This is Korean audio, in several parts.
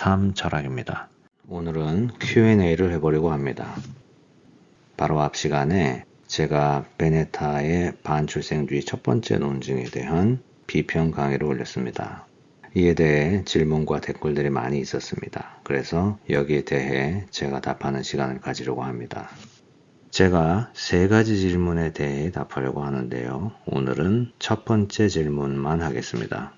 삶 철학입니다. 오늘은 Q&A를 해보려고 합니다. 바로 앞 시간에 제가 베네타의 반출생주의 첫 번째 논증에 대한 비평 강의를 올렸습니다. 이에 대해 질문과 댓글들이 많이 있었습니다. 그래서 여기에 대해 제가 답하는 시간을 가지려고 합니다. 제가 세 가지 질문에 대해 답하려고 하는데요. 오늘은 첫 번째 질문만 하겠습니다.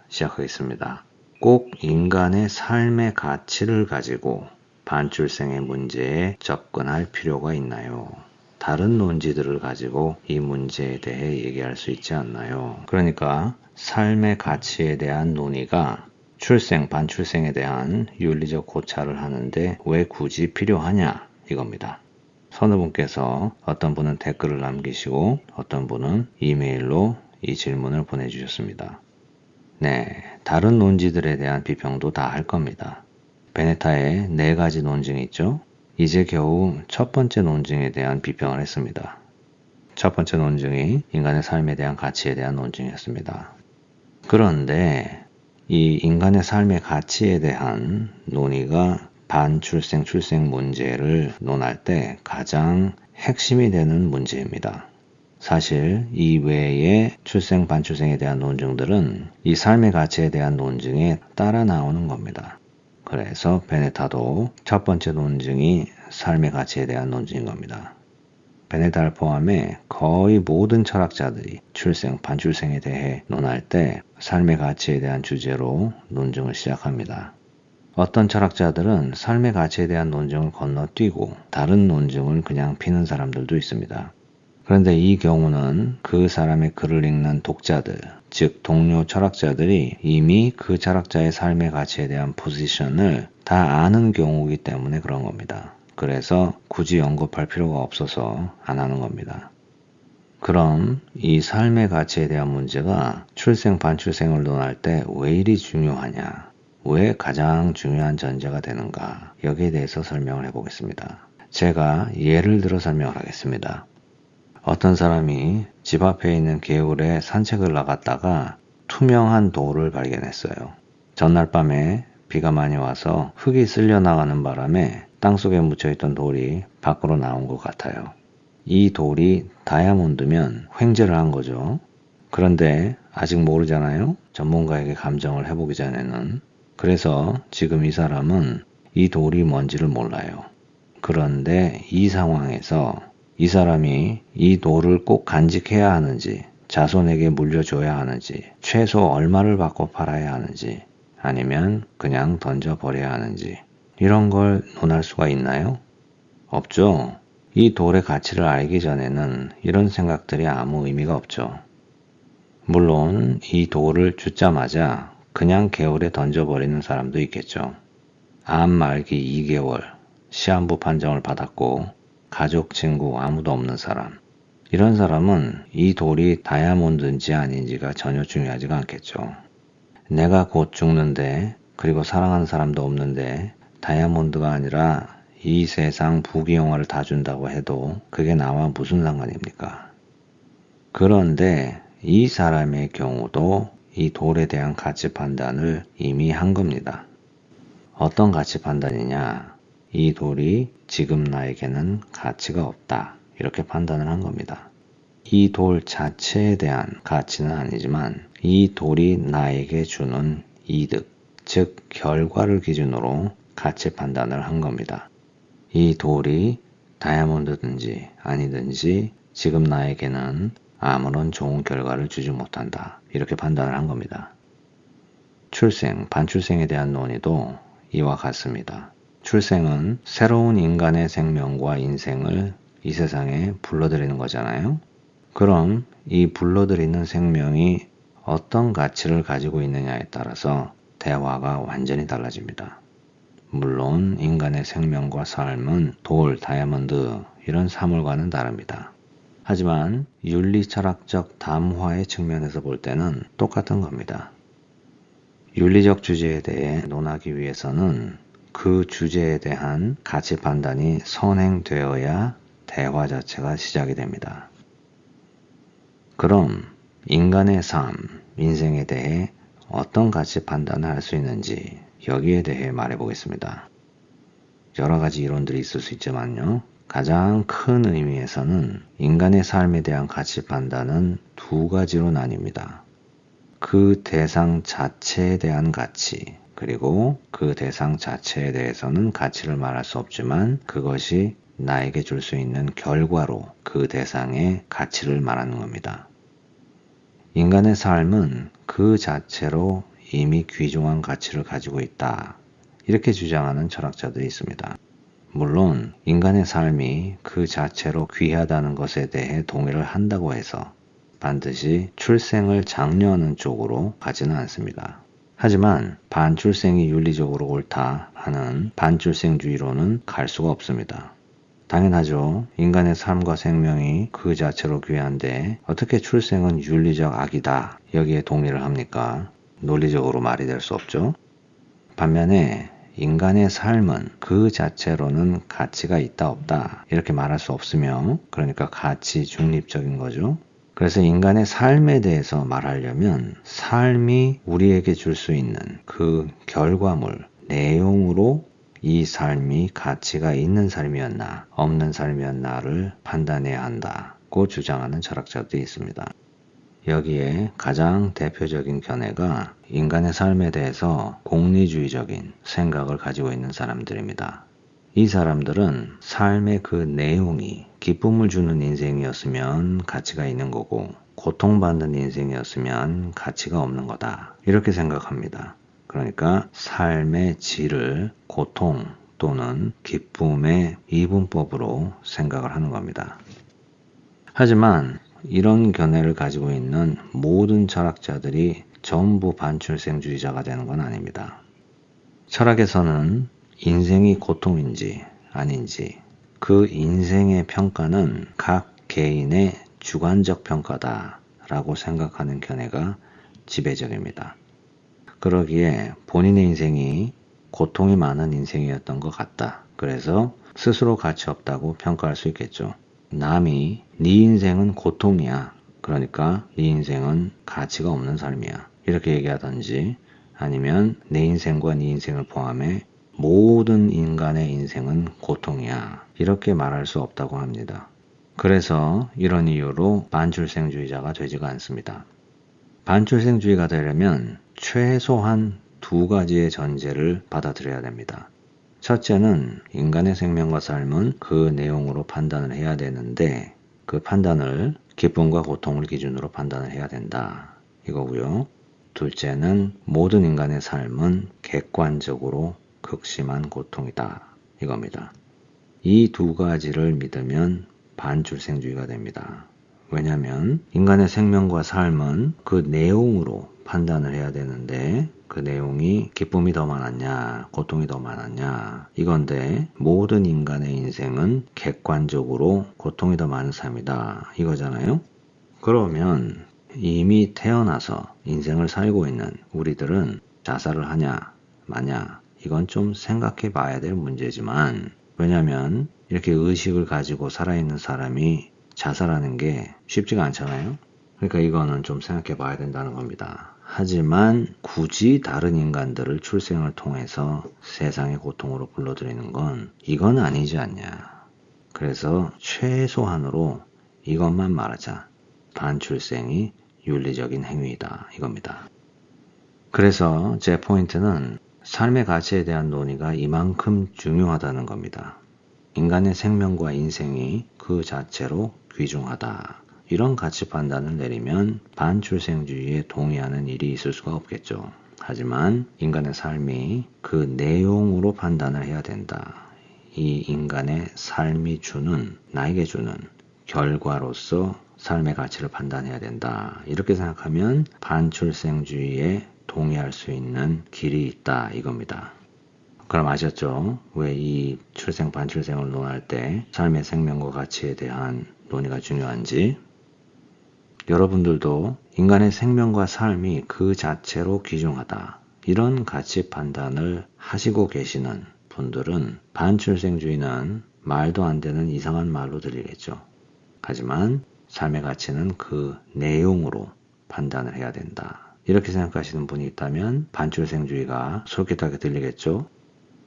시작하겠습니다. 꼭 인간의 삶의 가치를 가지고 반출생의 문제에 접근할 필요가 있나요? 다른 논지들을 가지고 이 문제에 대해 얘기할 수 있지 않나요? 그러니까 삶의 가치에 대한 논의가 출생, 반출생에 대한 윤리적 고찰을 하는데 왜 굳이 필요하냐 이겁니다. 서너 분께서 어떤 분은 댓글을 남기시고 어떤 분은 이메일로 이 질문을 보내주셨습니다. 네, 다른 논지들에 대한 비평도 다 할 겁니다. 베네타의 4가지 논증이 있죠. 이제 겨우 첫 번째 논증에 대한 비평을 했습니다. 첫 번째 논증이 인간의 삶에 대한 가치에 대한 논증이었습니다. 그런데 이 인간의 삶의 가치에 대한 논의가 반출생, 출생 문제를 논할 때 가장 핵심이 되는 문제입니다. 사실 이 외에 출생, 반출생에 대한 논증들은 이 삶의 가치에 대한 논증에 따라 나오는 겁니다. 그래서 베네타도 첫 번째 논증이 삶의 가치에 대한 논증인 겁니다. 베네타를 포함해 거의 모든 철학자들이 출생, 반출생에 대해 논할 때 삶의 가치에 대한 주제로 논증을 시작합니다. 어떤 철학자들은 삶의 가치에 대한 논증을 건너뛰고 다른 논증을 그냥 피는 사람들도 있습니다. 그런데 이 경우는 그 사람의 글을 읽는 독자들, 즉 동료 철학자들이 이미 그 철학자의 삶의 가치에 대한 포지션을 다 아는 경우이기 때문에 그런 겁니다. 그래서 굳이 언급할 필요가 없어서 안 하는 겁니다. 그럼 이 삶의 가치에 대한 문제가 출생, 반출생을 논할 때 왜 이리 중요하냐? 왜 가장 중요한 전제가 되는가? 여기에 대해서 설명을 해보겠습니다. 제가 예를 들어 설명을 하겠습니다. 어떤 사람이 집 앞에 있는 개울에 산책을 나갔다가 투명한 돌을 발견했어요. 전날 밤에 비가 많이 와서 흙이 쓸려 나가는 바람에 땅속에 묻혀있던 돌이 밖으로 나온 것 같아요. 이 돌이 다이아몬드면 횡재를 한 거죠. 그런데 아직 모르잖아요. 전문가에게 감정을 해보기 전에는. 그래서 지금 이 사람은 이 돌이 뭔지를 몰라요. 그런데 이 상황에서 이 사람이 이 돌을 꼭 간직해야 하는지, 자손에게 물려줘야 하는지, 최소 얼마를 받고 팔아야 하는지, 아니면 그냥 던져버려야 하는지, 이런 걸 논할 수가 있나요? 없죠. 이 돌의 가치를 알기 전에는 이런 생각들이 아무 의미가 없죠. 물론 이 돌을 줍자마자 그냥 개울에 던져버리는 사람도 있겠죠. 암 말기 2개월, 시한부 판정을 받았고 가족, 친구 아무도 없는 사람. 이런 사람은 이 돌이 다이아몬드인지 아닌지가 전혀 중요하지가 않겠죠. 내가 곧 죽는데 그리고 사랑하는 사람도 없는데 다이아몬드가 아니라 이 세상 부귀영화를 다 준다고 해도 그게 나와 무슨 상관입니까? 그런데 이 사람의 경우도 이 돌에 대한 가치 판단을 이미 한 겁니다. 어떤 가치 판단이냐? 이 돌이 지금 나에게는 가치가 없다. 이렇게 판단을 한 겁니다. 이 돌 자체에 대한 가치는 아니지만 이 돌이 나에게 주는 이득, 즉 결과를 기준으로 가치 판단을 한 겁니다. 이 돌이 다이아몬드든지 아니든지 지금 나에게는 아무런 좋은 결과를 주지 못한다. 이렇게 판단을 한 겁니다. 출생, 반출생에 대한 논의도 이와 같습니다. 출생은 새로운 인간의 생명과 인생을 이 세상에 불러들이는 거잖아요. 그럼 이 불러들이는 생명이 어떤 가치를 가지고 있느냐에 따라서 대화가 완전히 달라집니다. 물론 인간의 생명과 삶은 돌, 다이아몬드 이런 사물과는 다릅니다. 하지만 윤리철학적 담화의 측면에서 볼 때는 똑같은 겁니다. 윤리적 주제에 대해 논하기 위해서는 그 주제에 대한 가치 판단이 선행되어야 대화 자체가 시작이 됩니다. 그럼 인간의 삶, 인생에 대해 어떤 가치 판단을 할 수 있는지 여기에 대해 말해보겠습니다. 여러 가지 이론들이 있을 수 있지만요. 가장 큰 의미에서는 인간의 삶에 대한 가치 판단은 두 가지로 나뉩니다. 그 대상 자체에 대한 가치, 그리고 그 대상 자체에 대해서는 가치를 말할 수 없지만 그것이 나에게 줄 수 있는 결과로 그 대상의 가치를 말하는 겁니다. 인간의 삶은 그 자체로 이미 귀중한 가치를 가지고 있다. 이렇게 주장하는 철학자들이 있습니다. 물론 인간의 삶이 그 자체로 귀하다는 것에 대해 동의를 한다고 해서 반드시 출생을 장려하는 쪽으로 가지는 않습니다. 하지만 반출생이 윤리적으로 옳다 하는 반출생주의로는 갈 수가 없습니다. 당연하죠. 인간의 삶과 생명이 그 자체로 귀한데 어떻게 출생은 윤리적 악이다 여기에 동의를 합니까? 논리적으로 말이 될 수 없죠. 반면에 인간의 삶은 그 자체로는 가치가 있다 없다 이렇게 말할 수 없으며 그러니까 가치 중립적인 거죠. 그래서 인간의 삶에 대해서 말하려면 삶이 우리에게 줄 수 있는 그 결과물, 내용으로 이 삶이 가치가 있는 삶이었나 없는 삶이었나를 판단해야 한다고 주장하는 철학자들이 있습니다. 여기에 가장 대표적인 견해가 인간의 삶에 대해서 공리주의적인 생각을 가지고 있는 사람들입니다. 이 사람들은 삶의 그 내용이 기쁨을 주는 인생이었으면 가치가 있는 거고 고통받는 인생이었으면 가치가 없는 거다. 이렇게 생각합니다. 그러니까 삶의 질을 고통 또는 기쁨의 이분법으로 생각을 하는 겁니다. 하지만 이런 견해를 가지고 있는 모든 철학자들이 전부 반출생주의자가 되는 건 아닙니다. 철학에서는 인생이 고통인지 아닌지 그 인생의 평가는 각 개인의 주관적 평가다 라고 생각하는 견해가 지배적입니다. 그러기에 본인의 인생이 고통이 많은 인생이었던 것 같다. 그래서 스스로 가치 없다고 평가할 수 있겠죠. 남이 네 인생은 고통이야. 그러니까 네 인생은 가치가 없는 삶이야. 이렇게 얘기하든지 아니면 내 인생과 네 인생을 포함해 모든 인간의 인생은 고통이야. 이렇게 말할 수 없다고 합니다. 그래서 이런 이유로 반출생주의자가 되지가 않습니다. 반출생주의가 되려면 최소한 두 가지의 전제를 받아들여야 됩니다. 첫째는 인간의 생명과 삶은 그 내용으로 판단을 해야 되는데 그 판단을 기쁨과 고통을 기준으로 판단을 해야 된다. 이거고요. 둘째는 모든 인간의 삶은 객관적으로 극심한 고통이다. 이겁니다. 이 두 가지를 믿으면 반출생주의가 됩니다. 왜냐하면 인간의 생명과 삶은 그 내용으로 판단을 해야 되는데 그 내용이 기쁨이 더 많았냐 고통이 더 많았냐 이건데 모든 인간의 인생은 객관적으로 고통이 더 많은 삶이다 이거잖아요. 그러면 이미 태어나서 인생을 살고 있는 우리들은 자살을 하냐 마냐 이건 좀 생각해 봐야 될 문제지만 왜냐하면 이렇게 의식을 가지고 살아있는 사람이 자살하는 게 쉽지가 않잖아요. 그러니까 이거는 좀 생각해 봐야 된다는 겁니다. 하지만 굳이 다른 인간들을 출생을 통해서 세상의 고통으로 불러들이는 건 이건 아니지 않냐. 그래서 최소한으로 이것만 말하자. 반출생이 윤리적인 행위이다. 이겁니다. 그래서 제 포인트는 삶의 가치에 대한 논의가 이만큼 중요하다는 겁니다. 인간의 생명과 인생이 그 자체로 귀중하다. 이런 가치 판단을 내리면 반출생주의에 동의하는 일이 있을 수가 없겠죠. 하지만 인간의 삶이 그 내용으로 판단을 해야 된다. 이 인간의 삶이 주는, 나에게 주는 결과로서 삶의 가치를 판단해야 된다. 이렇게 생각하면 반출생주의에 동의할 수 있는 길이 있다. 이겁니다. 그럼 아셨죠? 왜 이 출생 반출생을 논할 때 삶의 생명과 가치에 대한 논의가 중요한지? 여러분들도 인간의 생명과 삶이 그 자체로 귀중하다. 이런 가치 판단을 하시고 계시는 분들은 반출생주의는 말도 안 되는 이상한 말로 들리겠죠. 하지만 삶의 가치는 그 내용으로 판단을 해야 된다. 이렇게 생각하시는 분이 있다면 반출생주의가 솔깃하게 들리겠죠.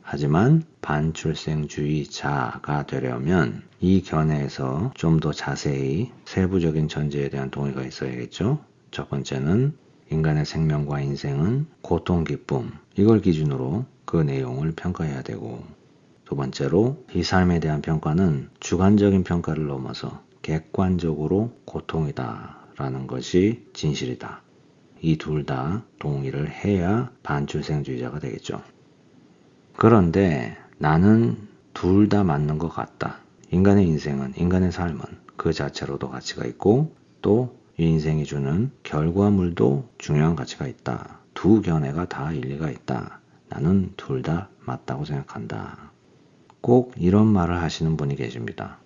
하지만 반출생주의자가 되려면 이 견해에서 좀 더 자세히 세부적인 전제에 대한 동의가 있어야겠죠. 첫 번째는 인간의 생명과 인생은 고통, 기쁨, 이걸 기준으로 그 내용을 평가해야 되고, 두 번째로 이 삶에 대한 평가는 주관적인 평가를 넘어서 객관적으로 고통이다 라는 것이 진실이다. 이 둘 다 동의를 해야 반출생주의자가 되겠죠. 그런데 나는 둘 다 맞는 것 같다. 인간의 인생은, 인간의 삶은 그 자체로도 가치가 있고 또 이 인생이 주는 결과물도 중요한 가치가 있다. 두 견해가 다 일리가 있다. 나는 둘 다 맞다고 생각한다. 꼭 이런 말을 하시는 분이 계십니다.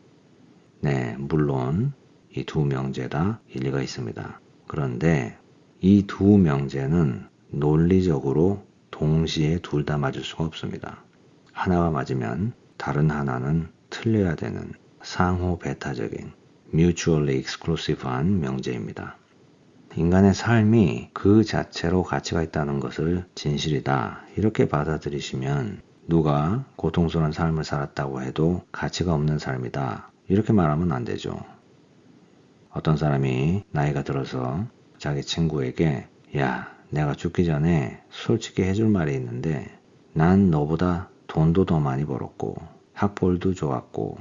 네, 물론 이 두 명제 다 일리가 있습니다. 그런데 이 두 명제는 논리적으로 동시에 둘 다 맞을 수가 없습니다. 하나가 맞으면 다른 하나는 틀려야 되는 상호 배타적인 mutually exclusive한 명제입니다. 인간의 삶이 그 자체로 가치가 있다는 것을 진실이다 이렇게 받아들이시면 누가 고통스러운 삶을 살았다고 해도 가치가 없는 삶이다 이렇게 말하면 안 되죠. 어떤 사람이 나이가 들어서 자기 친구에게 야, 내가 죽기 전에 솔직히 해줄 말이 있는데 난 너보다 돈도 더 많이 벌었고 학벌도 좋았고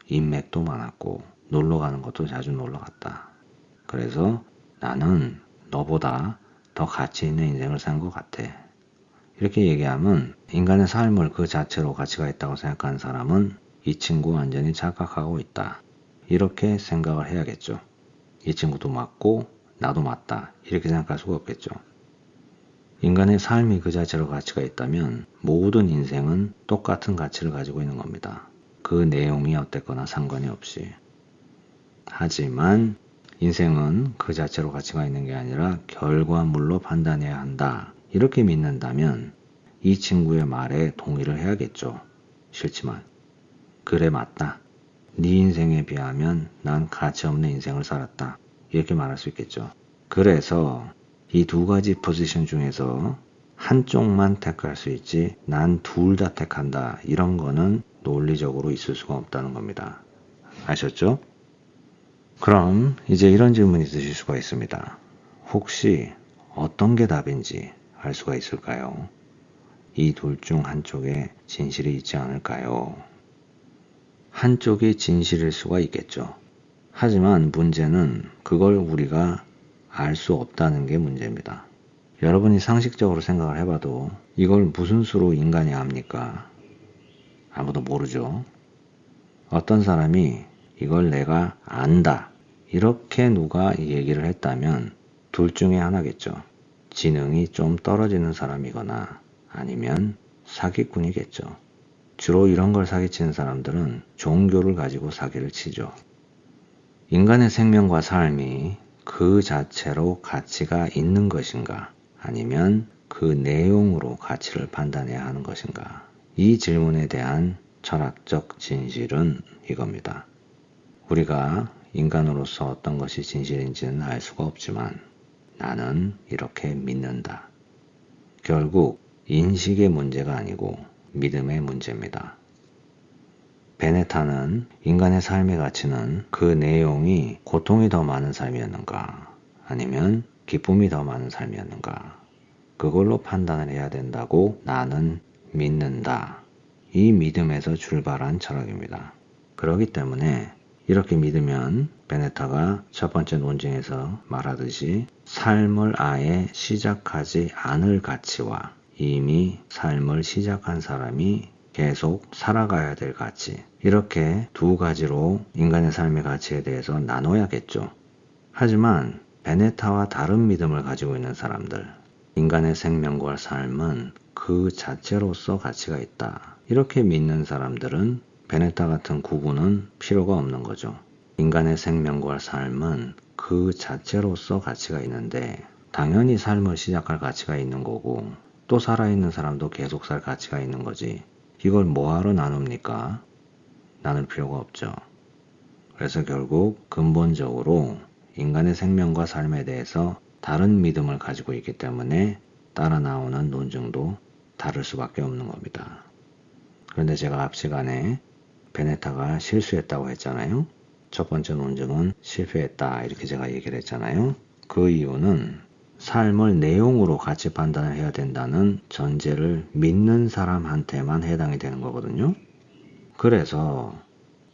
인맥도 많았고 놀러 가는 것도 자주 놀러 갔다. 그래서 나는 너보다 더 가치 있는 인생을 산 것 같아. 이렇게 얘기하면 인간의 삶을 그 자체로 가치가 있다고 생각하는 사람은 이 친구 완전히 착각하고 있다. 이렇게 생각을 해야겠죠. 이 친구도 맞고 나도 맞다. 이렇게 생각할 수가 없겠죠. 인간의 삶이 그 자체로 가치가 있다면 모든 인생은 똑같은 가치를 가지고 있는 겁니다. 그 내용이 어땠거나 상관이 없이. 하지만 인생은 그 자체로 가치가 있는 게 아니라 결과물로 판단해야 한다. 이렇게 믿는다면 이 친구의 말에 동의를 해야겠죠. 싫지만. 그래 맞다. 네 인생에 비하면 난 가치 없는 인생을 살았다. 이렇게 말할 수 있겠죠. 그래서 이 두 가지 포지션 중에서 한쪽만 택할 수 있지 난 둘 다 택한다. 이런 거는 논리적으로 있을 수가 없다는 겁니다. 아셨죠? 그럼 이제 이런 질문이 드실 수가 있습니다. 혹시 어떤 게 답인지 알 수가 있을까요? 이 둘 중 한쪽에 진실이 있지 않을까요? 한쪽이 진실일 수가 있겠죠. 하지만 문제는 그걸 우리가 알 수 없다는 게 문제입니다. 여러분이 상식적으로 생각을 해봐도 이걸 무슨 수로 인간이 압니까? 아무도 모르죠. 어떤 사람이 이걸 내가 안다. 이렇게 누가 얘기를 했다면 둘 중에 하나겠죠. 지능이 좀 떨어지는 사람이거나 아니면 사기꾼이겠죠. 주로 이런 걸 사기치는 사람들은 종교를 가지고 사기를 치죠. 인간의 생명과 삶이 그 자체로 가치가 있는 것인가 아니면 그 내용으로 가치를 판단해야 하는 것인가. 이 질문에 대한 철학적 진실은 이겁니다. 우리가 인간으로서 어떤 것이 진실인지는 알 수가 없지만 나는 이렇게 믿는다. 결국 인식의 문제가 아니고 믿음의 문제입니다. 베네타는 인간의 삶의 가치는 그 내용이 고통이 더 많은 삶이었는가 아니면 기쁨이 더 많은 삶이었는가 그걸로 판단을 해야 된다고 나는 믿는다. 이 믿음에서 출발한 철학입니다. 그렇기 때문에 이렇게 믿으면 베네타가 첫 번째 논증에서 말하듯이 삶을 아예 시작하지 않을 가치와 이미 삶을 시작한 사람이 계속 살아가야 될 가치 이렇게 두 가지로 인간의 삶의 가치에 대해서 나눠야겠죠. 하지만 베네타와 다른 믿음을 가지고 있는 사람들 인간의 생명과 삶은 그 자체로서 가치가 있다. 이렇게 믿는 사람들은 베네타 같은 구분은 필요가 없는 거죠. 인간의 생명과 삶은 그 자체로서 가치가 있는데 당연히 삶을 시작할 가치가 있는 거고 또 살아있는 사람도 계속 살 가치가 있는 거지. 이걸 뭐하러 나눕니까? 나눌 필요가 없죠. 그래서 결국 근본적으로 인간의 생명과 삶에 대해서 다른 믿음을 가지고 있기 때문에 따라 나오는 논증도 다를 수밖에 없는 겁니다. 그런데 제가 앞 시간에 베네타가 실수했다고 했잖아요. 첫 번째 논증은 실패했다 이렇게 제가 얘기를 했잖아요. 그 이유는 삶을 내용으로 가치 판단을 해야 된다는 전제를 믿는 사람한테만 해당이 되는 거거든요. 그래서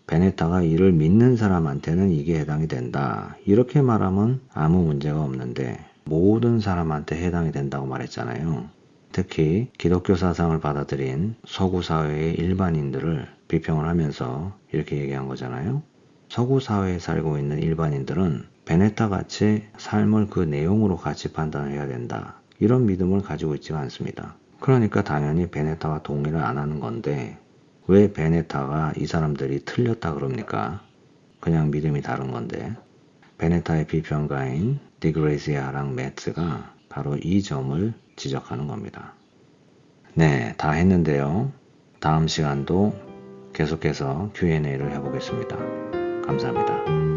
베네타가 이를 믿는 사람한테는 이게 해당이 된다. 이렇게 말하면 아무 문제가 없는데 모든 사람한테 해당이 된다고 말했잖아요. 특히 기독교 사상을 받아들인 서구 사회의 일반인들을 비평을 하면서 이렇게 얘기한 거잖아요. 서구 사회에 살고 있는 일반인들은 베네타 같이 삶을 그 내용으로 가치 판단을 해야 된다. 이런 믿음을 가지고 있지가 않습니다. 그러니까 당연히 베네타와 동의를 안 하는 건데 왜 베네타가 이 사람들이 틀렸다 그럽니까? 그냥 믿음이 다른 건데. 베네타의 비평가인 디그레시아랑 매츠가 바로 이 점을 지적하는 겁니다. 네, 다 했는데요. 다음 시간도 계속해서 Q&A를 해보겠습니다. 감사합니다.